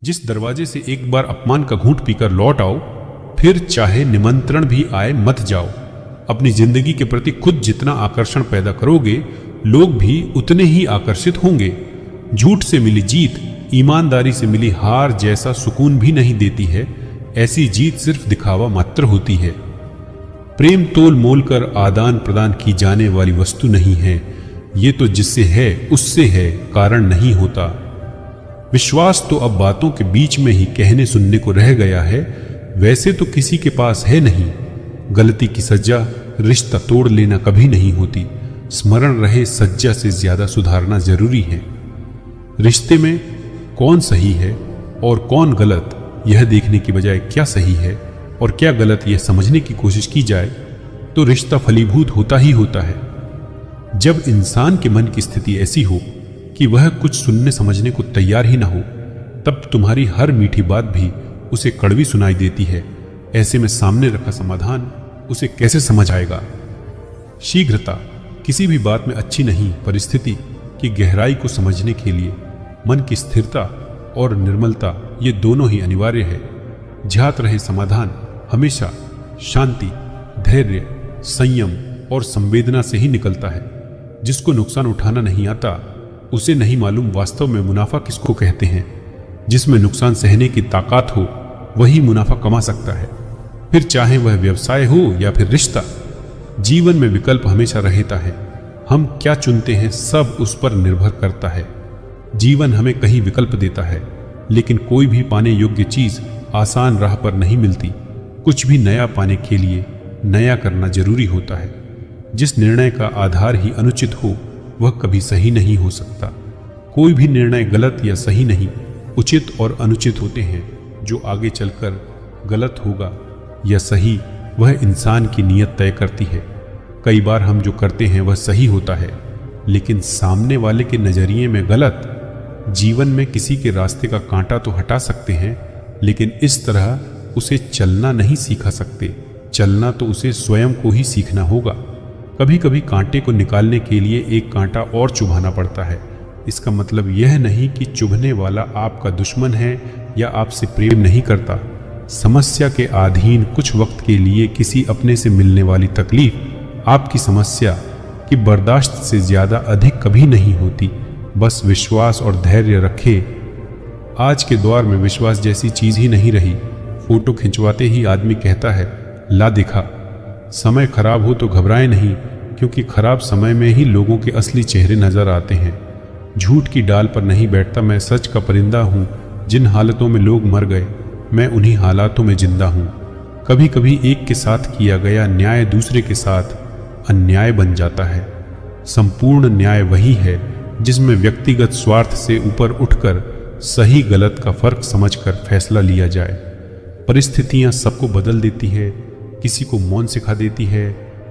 जिस दरवाजे से एक बार अपमान का घूंट पीकर लौट आओ, फिर चाहे निमंत्रण भी आए मत जाओ। अपनी जिंदगी के प्रति खुद जितना आकर्षण पैदा करोगे, लोग भी उतने ही आकर्षित होंगे। झूठ से मिली जीत ईमानदारी से मिली हार जैसा सुकून भी नहीं देती है। ऐसी जीत सिर्फ दिखावा मात्र होती है। प्रेम तोल मोल कर आदान प्रदान की जाने वाली वस्तु नहीं है। ये तो जिससे है उससे है, कारण नहीं होता। विश्वास तो अब बातों के बीच में ही कहने सुनने को रह गया है, वैसे तो किसी के पास है नहीं। गलती की सज्जा रिश्ता तोड़ लेना कभी नहीं होती। स्मरण रहे, सज्जा से ज्यादा सुधारना जरूरी है। रिश्ते में कौन सही है और कौन गलत, यह देखने की बजाय क्या सही है और क्या गलत यह समझने की कोशिश की जाए तो रिश्ता फलीभूत होता ही होता है। जब इंसान के मन की स्थिति ऐसी हो कि वह कुछ सुनने समझने को तैयार ही ना हो, तब तुम्हारी हर मीठी बात भी उसे कड़वी सुनाई देती है। ऐसे में सामने रखा समाधान उसे कैसे समझ आएगा। शीघ्रता किसी भी बात में अच्छी नहीं। परिस्थिति की गहराई को समझने के लिए मन की स्थिरता और निर्मलता, ये दोनों ही अनिवार्य है। ज्ञात रहे समाधान हमेशा शांति, धैर्य, संयम और संवेदना से ही निकलता है। जिसको नुकसान उठाना नहीं आता, उसे नहीं मालूम वास्तव में मुनाफा किसको कहते हैं। जिसमें नुकसान सहने की ताकत हो, वही मुनाफा कमा सकता है। फिर चाहे वह व्यवसाय हो या फिर रिश्ता, जीवन में विकल्प हमेशा रहता है। हम क्या चुनते हैं सब उस पर निर्भर करता है। जीवन हमें कहीं विकल्प देता है, लेकिन कोई भी पाने योग्य चीज आसान राह पर नहीं मिलती। कुछ भी नया पाने के लिए नया करना जरूरी होता है। जिस निर्णय का आधार ही अनुचित हो, वह कभी सही नहीं हो सकता। कोई भी निर्णय गलत या सही नहीं, उचित और अनुचित होते हैं। जो आगे चलकर गलत होगा या सही, वह इंसान की नीयत तय करती है। कई बार हम जो करते हैं वह सही होता है, लेकिन सामने वाले के नजरिए में गलत। जीवन में किसी के रास्ते का कांटा तो हटा सकते हैं, लेकिन इस तरह उसे चलना नहीं सिखा सकते। चलना तो उसे स्वयं को ही सीखना होगा। कभी कभी कांटे को निकालने के लिए एक कांटा और चुभाना पड़ता है। इसका मतलब यह नहीं कि चुभने वाला आपका दुश्मन है या आपसे प्रेम नहीं करता। समस्या के अधीन कुछ वक्त के लिए किसी अपने से मिलने वाली तकलीफ आपकी समस्या की बर्दाश्त से ज्यादा अधिक कभी नहीं होती। बस विश्वास और धैर्य रखे। आज के दौर में विश्वास जैसी चीज ही नहीं रही। फोटो खिंचवाते ही आदमी कहता है, ला दिखा। समय खराब हो तो घबराए नहीं, क्योंकि खराब समय में ही लोगों के असली चेहरे नजर आते हैं। झूठ की डाल पर नहीं बैठता मैं, सच का परिंदा हूँ। जिन हालतों में लोग मर गए, मैं उन्हीं हालातों में जिंदा हूँ। कभी कभी एक के साथ किया गया न्याय दूसरे के साथ अन्याय बन जाता है। संपूर्ण न्याय वही है जिसमें व्यक्तिगत स्वार्थ से ऊपर उठकर सही गलत का फर्क समझकर फैसला लिया जाए। परिस्थितियां सबको बदल देती है। किसी को मौन सिखा देती है,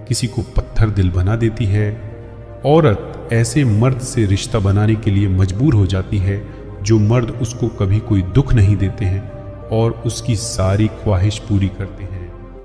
किसी को पत्थर दिल बना देती है। औरत ऐसे मर्द से रिश्ता बनाने के लिए मजबूर हो जाती है जो मर्द उसको कभी कोई दुख नहीं देते हैं और उसकी सारी ख्वाहिश पूरी करते हैं।